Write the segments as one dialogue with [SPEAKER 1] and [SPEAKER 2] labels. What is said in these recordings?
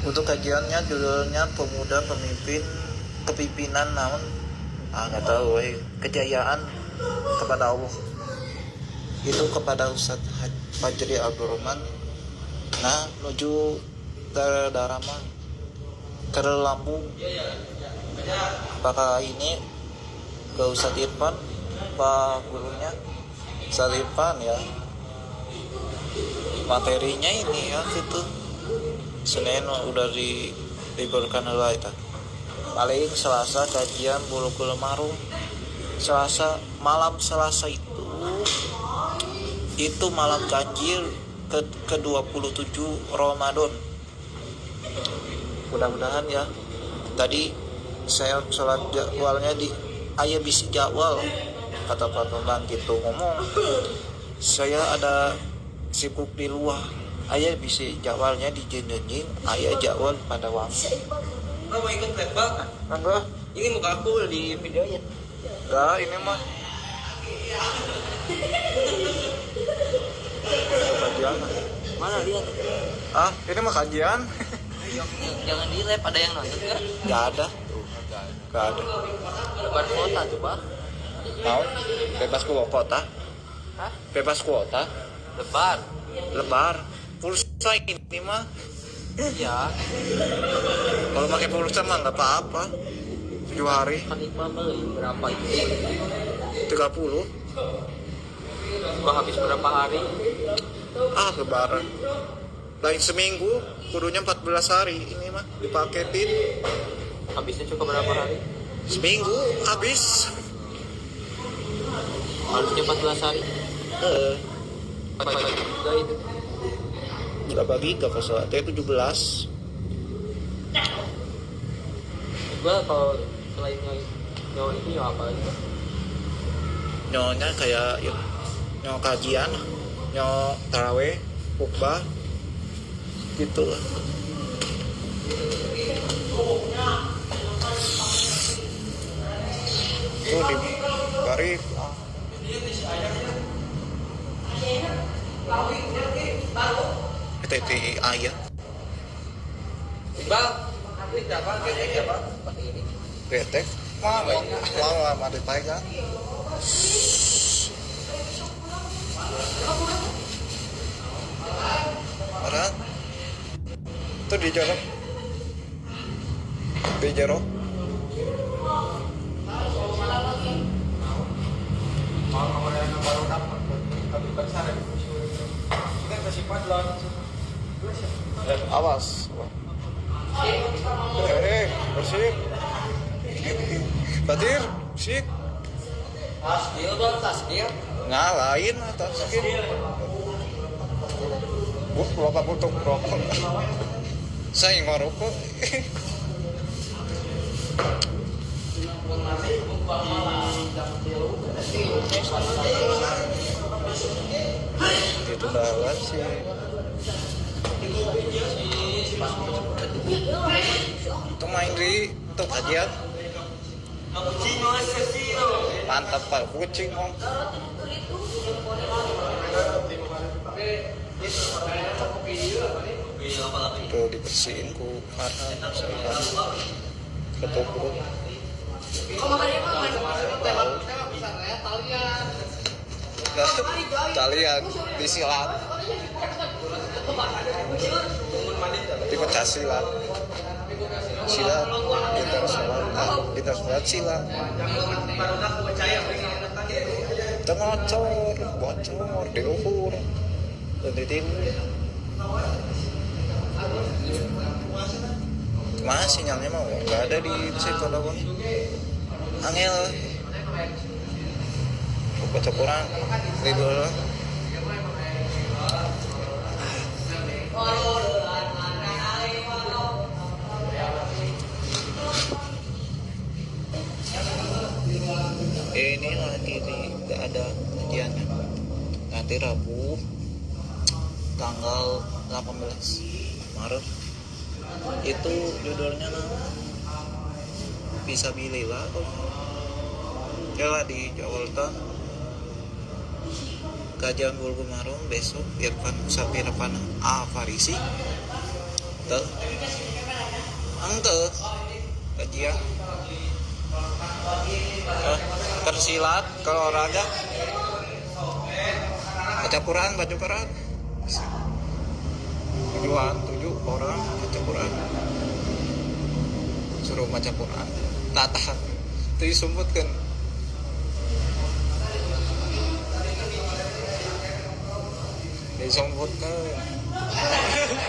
[SPEAKER 1] Untuk kajiannya judulnya pemuda kepimpinan namun nggak tahu kejayaan kepada Allah. Itu kepada Ustadz Fajri Abdurrahman. Nah menuju Darama ke Lampung. Apakah ini ke Ustadz Irfan, Pak gurunya Ustadz Irfan ya. Materinya ini ya gitu. Senin udah diliburkan lah itu. Paling Selasa kajian Bulughul Marum. Selasa malam Selasa itu malam ganjil ke-27 Ramadan. Mudah-mudahan ya. Tadi saya sholat jadwalnya di aya bisi jadwal kata Pak Tondan gitu ngomong. Saya ada sibuk di luar. Aya bisi jadwalnya di jenjing, aya jadwal pada waktu.
[SPEAKER 2] Mau ikut tembak?
[SPEAKER 1] Enggak.
[SPEAKER 2] Ini muka aku di videonya.
[SPEAKER 1] Enggak, ini mah kajian.
[SPEAKER 2] Mana lihat?
[SPEAKER 1] Ini mah kajian.
[SPEAKER 2] Jangan di live, ada yang nonton enggak?
[SPEAKER 1] Enggak ada. Enggak ada.
[SPEAKER 2] Lebar kota tuh, Pak.
[SPEAKER 1] Mau bebas kuota?
[SPEAKER 2] Hah?
[SPEAKER 1] Bebas kuota?
[SPEAKER 2] Lebar.
[SPEAKER 1] Pulsa ini mah.
[SPEAKER 2] Iya.
[SPEAKER 1] Kalau pakai pulsa mah nggak apa-apa. 7 hari.
[SPEAKER 2] Kan Iqbal beli berapa itu?
[SPEAKER 1] 30.
[SPEAKER 2] Udah habis berapa hari?
[SPEAKER 1] Lebaran. Lain seminggu, kudunya 14 hari. Ini mah dipaketin.
[SPEAKER 2] Habisnya cukup berapa hari?
[SPEAKER 1] Seminggu habis.
[SPEAKER 2] Harusnya 14 hari. Enggak itu.
[SPEAKER 1] Berapa giga kalau salah? 17.
[SPEAKER 2] Gua kalau selain nyawa itu nyawa apa aja?
[SPEAKER 1] Nyonya kayak nyawa kajian, nyawa taraweh, khutbah gitu lah. Tuh di Barif. TTI ayah.
[SPEAKER 2] Iqbal, ini berapa? Kayaknya berapa? Ini.
[SPEAKER 1] Ketek. Mau ada pegang. Ada. Tuh di jorok. Di jorok.
[SPEAKER 2] Mau yang baru dapat tapi besar ya. Kita kasih padlon.
[SPEAKER 1] Awas. Bersih. Batir, sik.
[SPEAKER 2] Tasdil dong, tasdil.
[SPEAKER 1] Ngalahin atas skin. Bapak butuh rokok. Saya ngerokok. Itu dalam sih. Itu main di untuk kajian. Mantap Pak, kucing om. Tuh dibersihin ku Farhan ketoprak. Talian disilat. Dipecah silat. Silat kita sholat silat. Tengocor, bocor, diukur, dan ditimbul. Mana sinyalnya mau? Nggak ada di situ apa? Angel. Baca Quran, libur. Ini lagi nggak ada kajiannya. Nanti Rabu tanggal 18 Maret itu judulnya bisa bilillah ya di Jakarta. Kajian Bulughul Marum besok Irfan Musafir Farisi ente kajian tersilat kalau olahraga baca Quran tujuh orang baca Quran suruh baca Quran tata itu disumputkan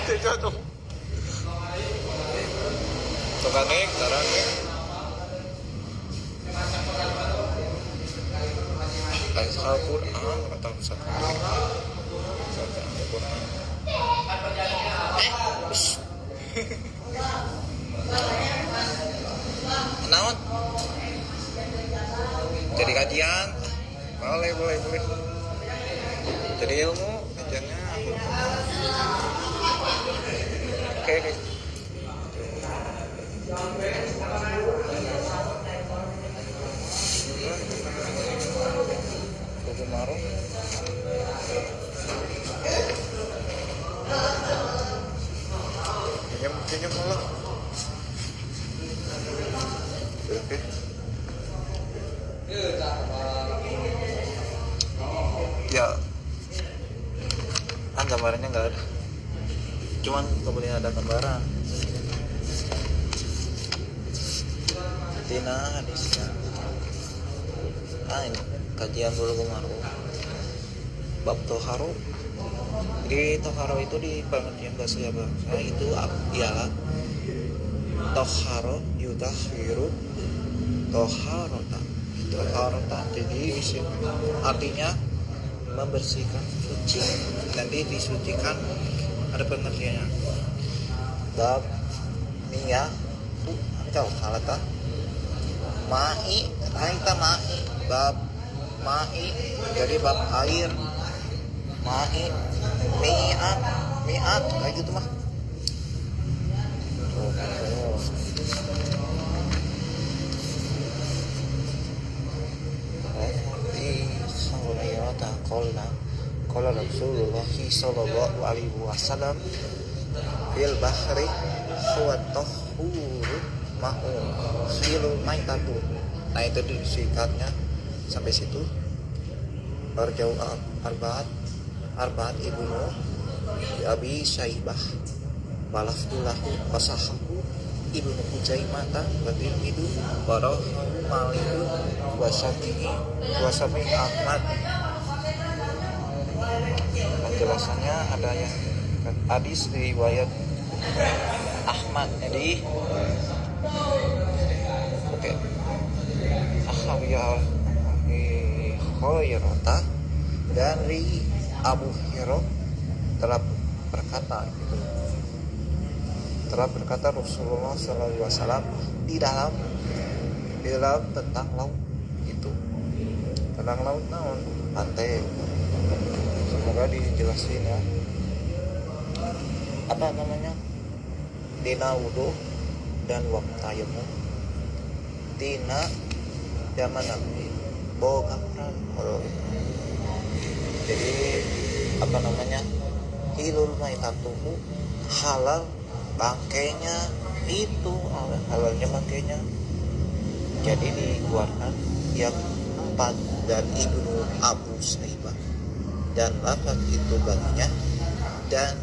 [SPEAKER 1] tidak tuh tukang sekarang Al-Quran kata Al-Quran naon jadi kajian boleh jadi ilmu kajiannya oke. Kuku marung Kayaknya malah oke. Ya kan gambarnya nggak ada, cuman kemudian ada gambaran tina hadisnya. Ini kajian Bulughul Maram bab toharo. Di toharo itu di pengertian bahasa Jawa itu ialah toharo yudhahiru toharota. Jadi artinya membersihkan, suci, nanti disucikan. Ada pengertiannya bab niya atau halata ma'i aita ma'i bab ma'i jadi bab air ma'i mi'at kayak gitu mah. Qala Rasulullah sallallahu alaihi wasallam fil bahri huwa tahuru ma'u silul maitatu. Nah itu disingkatnya sampai situ. Arjau arbaat ibnu Abi Syaibah walafdulahu wasahahu ibnu Hujaimata batin itu baroh malidu wasabi Ahmad. Penjelasannya ada yang hadis riwayat Ahmad jadi oke. Ahawiyah Khairata dari Abu Hurairah telah berkata Rasulullah SAW di dalam tentang laut itu, tentang laut naon pantai. Semoga dijelasin ya apa namanya dina wudu dan waktu tayamum dina zaman Nabi boga peran. Jadi apa namanya hilul maitatuhu halal bangkainya itu halalnya bangkainya. Jadi dikeluarkan yang 4 dan Ibnu Abu Syaibah dan lafaz itu baginya dan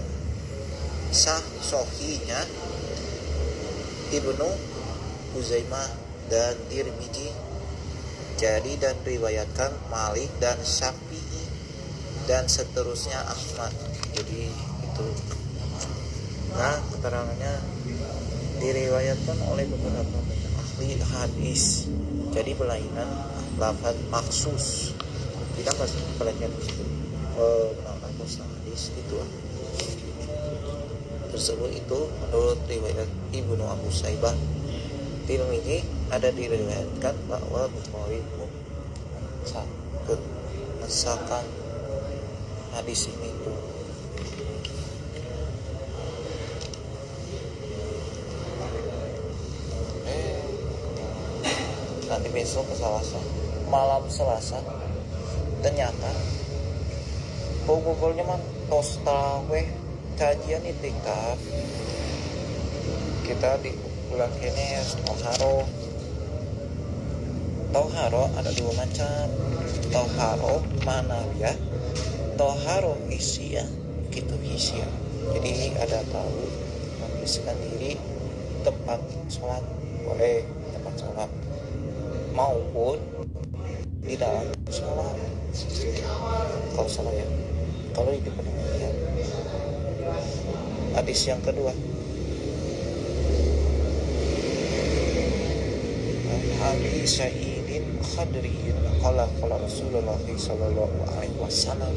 [SPEAKER 1] sohinya Ibnu Huzaimah dan Tirmidzi. Jadi dan riwayatkan Malik dan Syafi'i dan seterusnya Ahmad. Jadi itu. Nah keterangannya diriwayatkan oleh beberapa ahli hadis. Jadi berlainan lafaz maksus. Tidak pasti pelajari itu. Mengenai mustalah hadis itu tersebut itu menurut riwayat Ibnu Abu Syaibah. Tirmidzi ada diriwayatkan bahwa Bukhari mengesahkan hadis ini itu. Nanti besok ke malam Selasa ternyata pokoknya mah tos taweh kajian itikaf kita di bulan ini toharo ada dua macam. Toharo mana ya, toharo hisia gitu hisia. Jadi ada tahu membersihkan diri tempat sholat, boleh tempat sholat maupun di dalam sholat. Kalau salah ya, kalau itu penelitian. Hadis yang kedua, Abi Sa'idin Khadriin qala Rasulullah sallallahu alaihi wasallam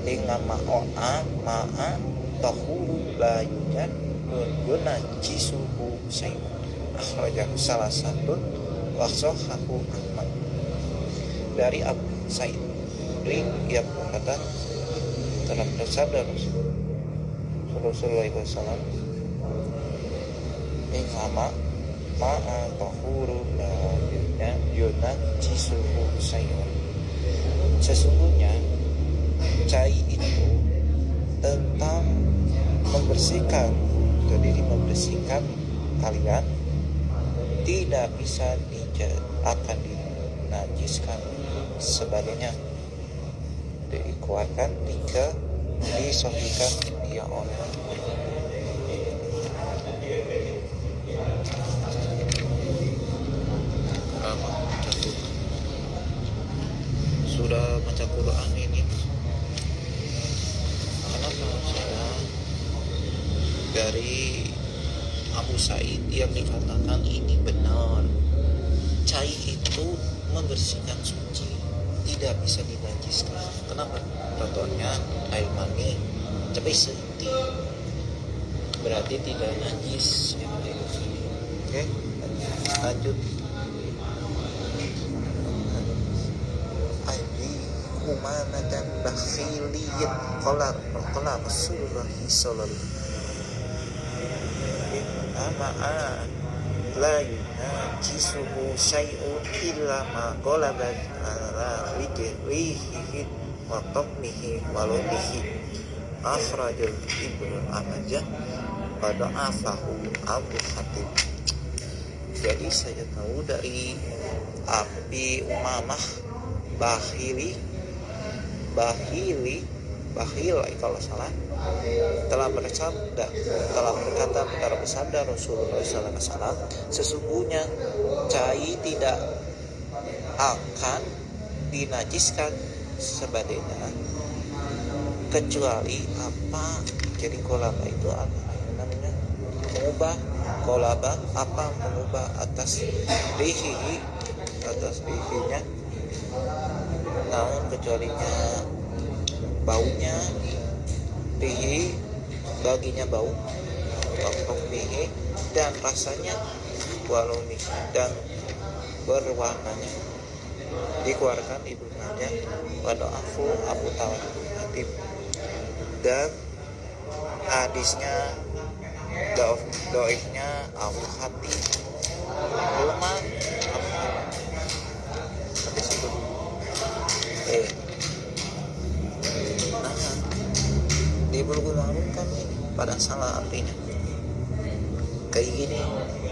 [SPEAKER 1] dengan ma'a tahuru la yunajjisuhu syai'un akhrajahu salah satu wa sahahu Ahmad. Dari Abu Sa'id ia berkata telah bersabda Rasulullah SAW ma'a tahuru la yunajjisuhu syai'un, sesungguhnya cai itu tentang membersihkan, jadi membersihkan kalian tidak bisa akan dinajiskan sebagainya. Dikeluarkan jika disohikan dia oleh sudah baca Quran ini. Kenapa saya dari Abu Sa'id yang dikatakan ini benar, cai itu membersihkan suci, tidak bisa dinajiskan. Kenapa? Contohnya air mani cabai senti berarti tidak najis. Oke, lanjut. Umana dan bakhiliyin qala Rasulullah sallallahu alaihi la yunajisuhu syai'un illa ma qalabat ala rijlihi wa tabnihi wa ludihi akhrajal Ibnu Majah wa da'afahu Abu Hatim. Jadi saya tahu dari Abi Umamah Bakhil kalau salah telah berkata benar bersabda Rasulullah SAW, sesungguhnya cai tidak akan dinajiskan sebagainya kecuali apa. Jadi kolaba itu apa namanya, mengubah kolaba apa, mengubah atas rihinya, namun kecualinya baunya, rihi baginya bau, waktu rihi dan rasanya, walau nih dan berwarnanya. Dikeluarkan Ibnu Majah pada Abu Hatim, dan hadisnya doifnya Abu Hatim, lemah hadis itu. Di Bulughul Maram kan pada salah artinya kayak gini.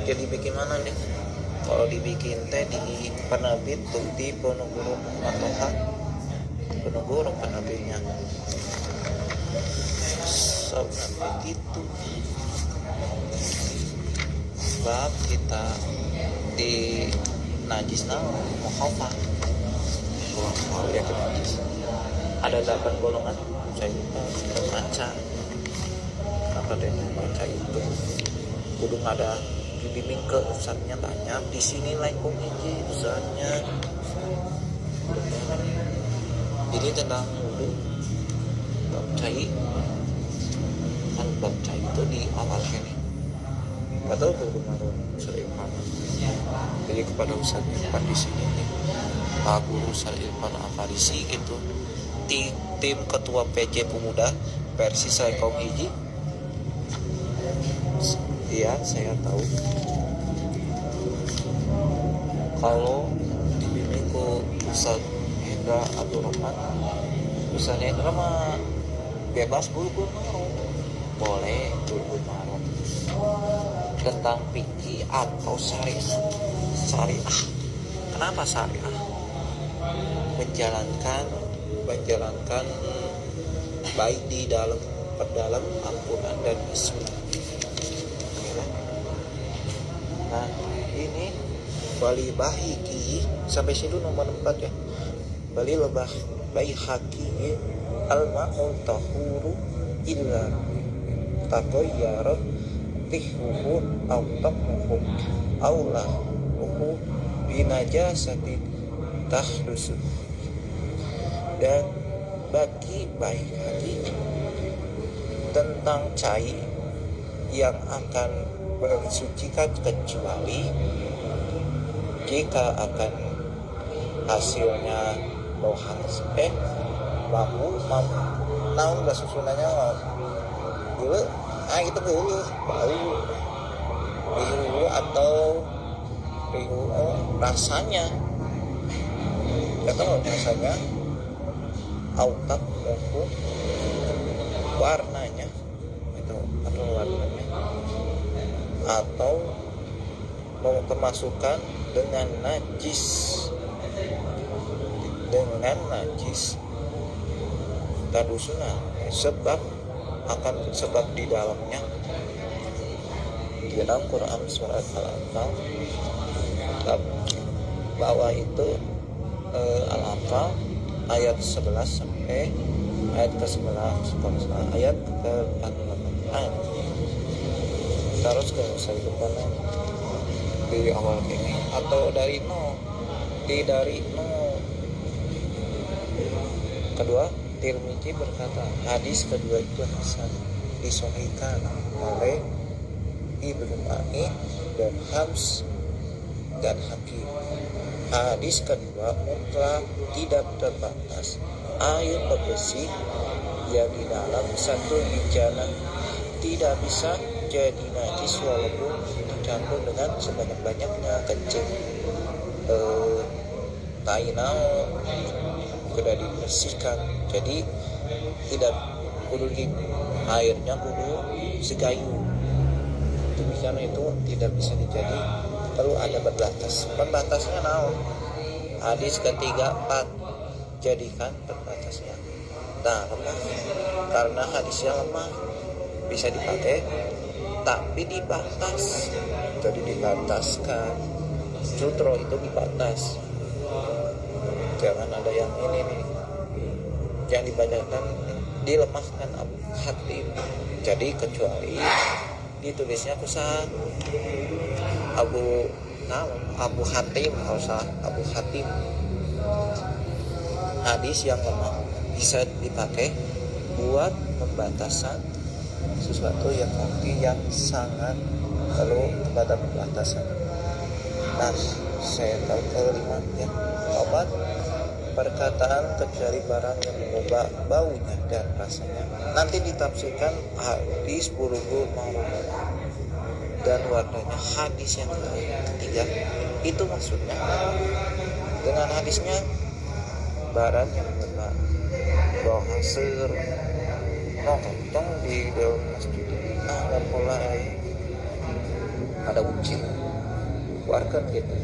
[SPEAKER 1] Jadi bagaimana nih kalau dibikin teh di penerbit tuh di Ponorogo atau Ponorogo penerbitnya seperti itu. Sebab kita di najis mukhafah ya ke najis ada 8 golongan. Saya baca apa deh baca itu kudu ada dibimbing ke ustadznya, tanya di sini lain komisi ustadznya. Jadi tentang wudu bab cai kan, bab cai itu di awal ini nggak tahu bagaimana sering mana. Jadi kepada ustadz Irfan di sini nih, Pak Guru Ustadz Irfan Afarisi gitu, tim ketua PJ Pemuda versi saya kaum hiji. Iya, saya tahu kalau dibimbing ke Ustaz Hendra Abdul Rahman, Ustaz Hendra mah bebas Bulughul Maram, boleh Bulughul Maram. tentang fikih atau syariah. Syariah, kenapa syariah? Menjalankan baik di dalam perdalam Al-Quran dan Sunnah. Nah ini Bali Bahiki sampai situ nomor 4 ya. Bali lebah bayi haki al-ma'ul tahuru illa tagoyyara tihuhu au tamuhu aulah uhu binajasati tahdusu. Dan bagi baik hati tentang cair yang akan bersucikan kecuali jika akan hasilnya mampu naon gak susunannya dulu itu dulu bau atau rasanya atau rasanya autak maupun warnanya itu atau warnanya atau mau kemasukan dengan najis tadusuna sebab di dalamnya di dalam Quran surat Al-Anfal bahwa itu Al-Anfal ayat 11 sampai ayat ke-11 ayat ke-48 terus ke saya depannya di awal ini atau dari kedua. Tirmizi berkata hadis kedua itu hasan disahihkan oleh Ibnu Ma'in dan Hams dan Hakim. Hadis kedua mutlak tidak terbatas air bersih yang di dalam satu bijangan tidak bisa jadi najis walaupun dicampur dengan sebanyak-banyaknya kencing tainau sudah dibersihkan. Jadi tidak kudu airnya kudu segayu. Demikian itu tidak bisa dijadi, perlu ada pembatasnya naon. Hadis ketiga 4 jadikan pembatasnya. Nah, lemah karena hadisnya lemah bisa dipakai tapi dibatas. Jadi dibataskan. Sutro itu dibatas. Jangan ada yang ini nih yang dibacakan dilemahkan Abu Hatim. Jadi kecuali ditulisnya kusah Abu Hatim, usah Abu Hatim. Hadis yang lemah bisa dipakai buat pembatasan sesuatu yang sangat perlu kepada pembatasan. Nah, saya tahu kelima ya, obat perkataan kecuali barang yang mengubah baunya dan rasanya. Nanti ditafsirkan hadis bulughul maram dan warnanya. Hadis yang ketiga itu maksudnya dengan hadisnya barang yang mengubah bau hasil nongkrong di dalam masjid dan mulai ada uji keluarkan gitu.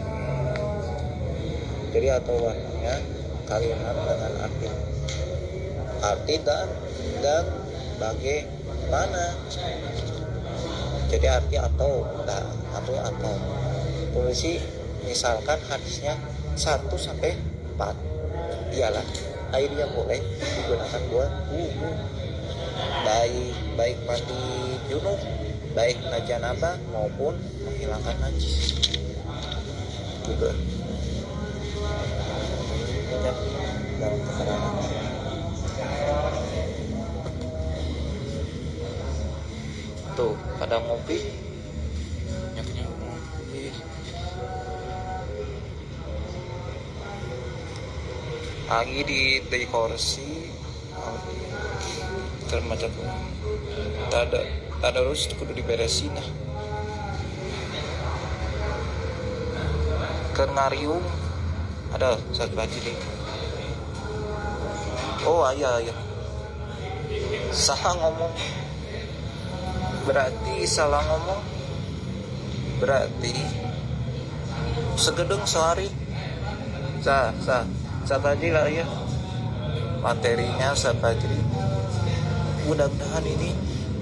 [SPEAKER 1] Jadi atau warnanya kalimat dengan arti dan bagaimana. Jadi arti atau polisi misalkan hadisnya 1 sampai 4 ialah air yang boleh digunakan buat wudu baik mandi junub, baik janabah maupun menghilangkan najis juga. Dalam keterangan tuh pada ngopi lagi di dekorasi termacam tak ada harus kudu diberesin lah. Kenarium ada saat baca deh. Oh iya salah ngomong, berarti salah ngomong berarti segedeng sehari sakaji lah ya materinya sakaji. Mudah-mudahan ini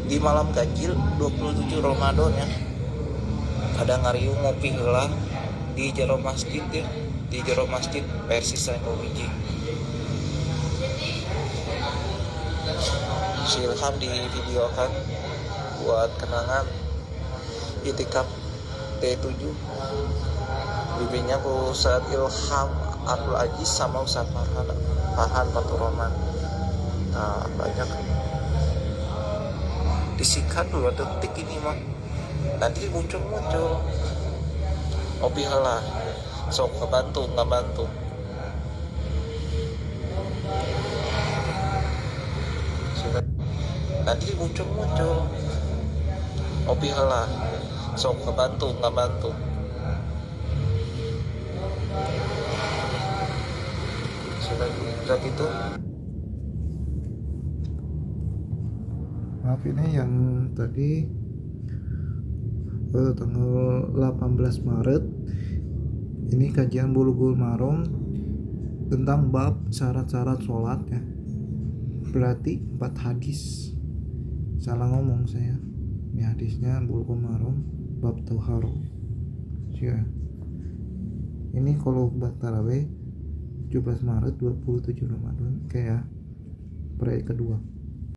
[SPEAKER 1] di malam ganjil 27 Ramadan ya ada ngariung ngopi heula di jero masjid ya, di jero masjid Persis Sainul Wijing. Si Ilham di videokan buat kenangan itikaf T7 bibinya ku Ustaz Ilham Abdul Aziz sama Ustaz Farhan Paturoman. Nah banyak disikat 2 detik ini mah nanti muncul opi heula sok ngebantu sudah nanti muncul opi heula sok ngebantu sudah gitu.
[SPEAKER 3] Maaf ini yang tadi tanggal 18 Maret ini kajian Bulughul Maram tentang bab syarat-syarat sholat ya, berarti 4 hadis, salah ngomong saya. Ini hadisnya Bulughul Maram bab Tauharo ya. Ini kalau buat tarawih 17 Maret 27 Ramadan kayak proyek kedua.